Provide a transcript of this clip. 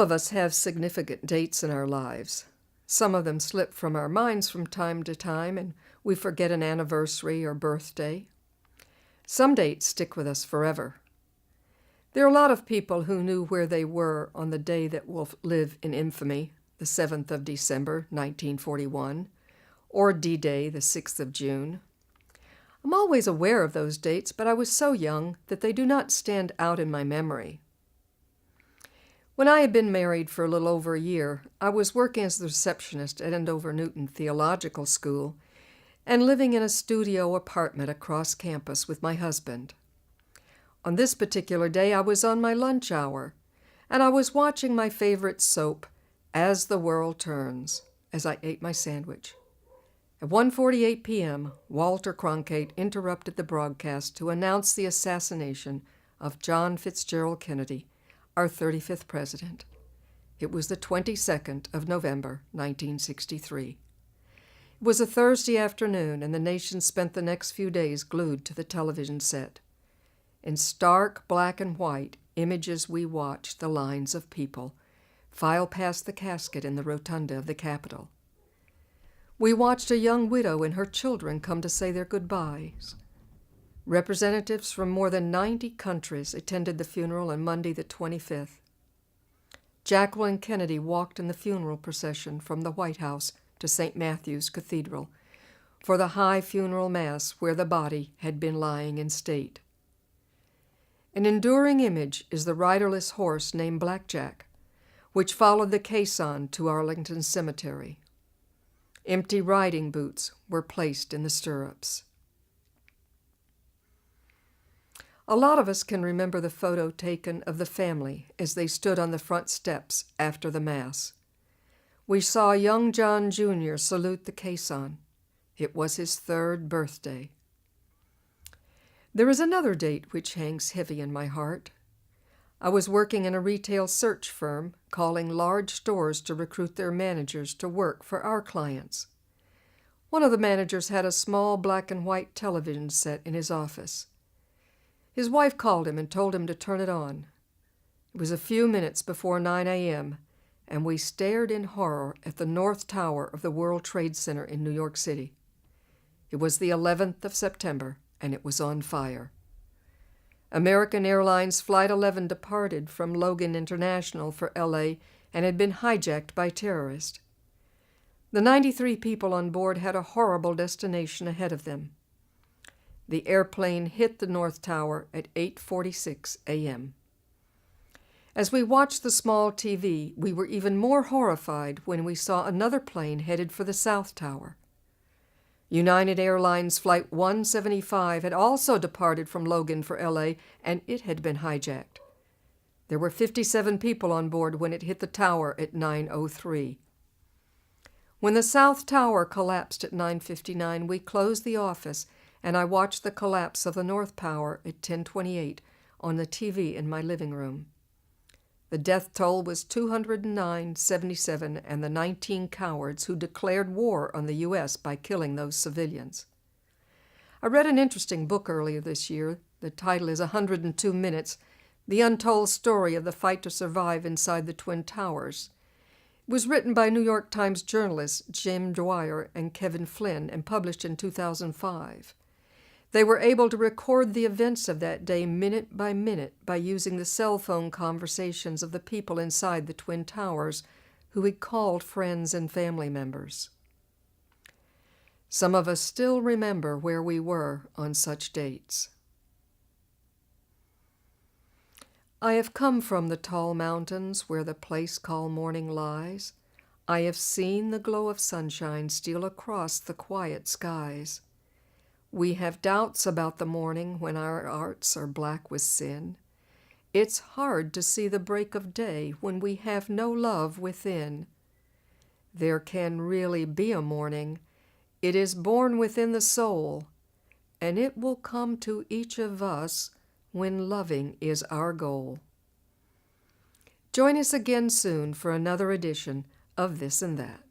of us have significant dates in our lives. Some of them slip from our minds from time to time, and we forget an anniversary or birthday. Some dates stick with us forever. There are a lot of people who knew where they were on the day that will live in infamy, the 7th of December, 1941, or D-Day, the 6th of June. I'm always aware of those dates, but I was so young that they do not stand out in my memory. When I had been married for a little over a year, I was working as the receptionist at Andover Newton Theological School and living in a studio apartment across campus with my husband. On this particular day, I was on my lunch hour, and I was watching my favorite soap, As the World Turns, as I ate my sandwich. At 1:48 p.m., Walter Cronkite interrupted the broadcast to announce the assassination of John Fitzgerald Kennedy, our 35th president. It was the 22nd of November, 1963. It was a Thursday afternoon, and the nation spent the next few days glued to the television set. In stark black and white images we watched the lines of people file past the casket in the rotunda of the Capitol. We watched a young widow and her children come to say their goodbyes. Representatives from more than 90 countries attended the funeral on Monday the 25th. Jacqueline Kennedy walked in the funeral procession from the White House to St. Matthew's Cathedral for the high funeral mass where the body had been lying in state. An enduring image is the riderless horse named Blackjack, which followed the caisson to Arlington Cemetery. Empty riding boots were placed in the stirrups. A lot of us can remember the photo taken of the family as they stood on the front steps after the Mass. We saw young John Jr. salute the caisson. It was his 3rd birthday. There is another date which hangs heavy in my heart. I was working in a retail search firm, calling large stores to recruit their managers to work for our clients. One of the managers had a small black and white television set in his office. His wife called him and told him to turn it on. It was a few minutes before 9 a.m., and we stared in horror at the North Tower of the World Trade Center in New York City. It was the 11th of September, and it was on fire. American Airlines Flight 11 departed from Logan International for L.A. and had been hijacked by terrorists. The 93 people on board had a horrible destination ahead of them. The airplane hit the North Tower at 8:46 a.m. As we watched the small TV, we were even more horrified when we saw another plane headed for the South Tower. United Airlines Flight 175 had also departed from Logan for L.A., and it had been hijacked. There were 57 people on board when it hit the tower at 9:03. When the South Tower collapsed at 9:59, we closed the office, and I watched the collapse of the North Tower at 10:28 on the TV in my living room. The death toll was 209,77, and the 19 cowards who declared war on the U.S. by killing those civilians. I read an interesting book earlier this year. The title is 102 Minutes, The Untold Story of the Fight to Survive Inside the Twin Towers. It was written by New York Times journalists Jim Dwyer and Kevin Flynn and published in 2005. They were able to record the events of that day minute by minute by using the cell phone conversations of the people inside the Twin Towers who had called friends and family members. Some of us still remember where we were on such dates. I have come from the tall mountains where the place called morning lies. I have seen the glow of sunshine steal across the quiet skies. We have doubts about the morning when our hearts are black with sin. It's hard to see the break of day when we have no love within. There can really be a morning. It is born within the soul, and it will come to each of us when loving is our goal. Join us again soon for another edition of This and That.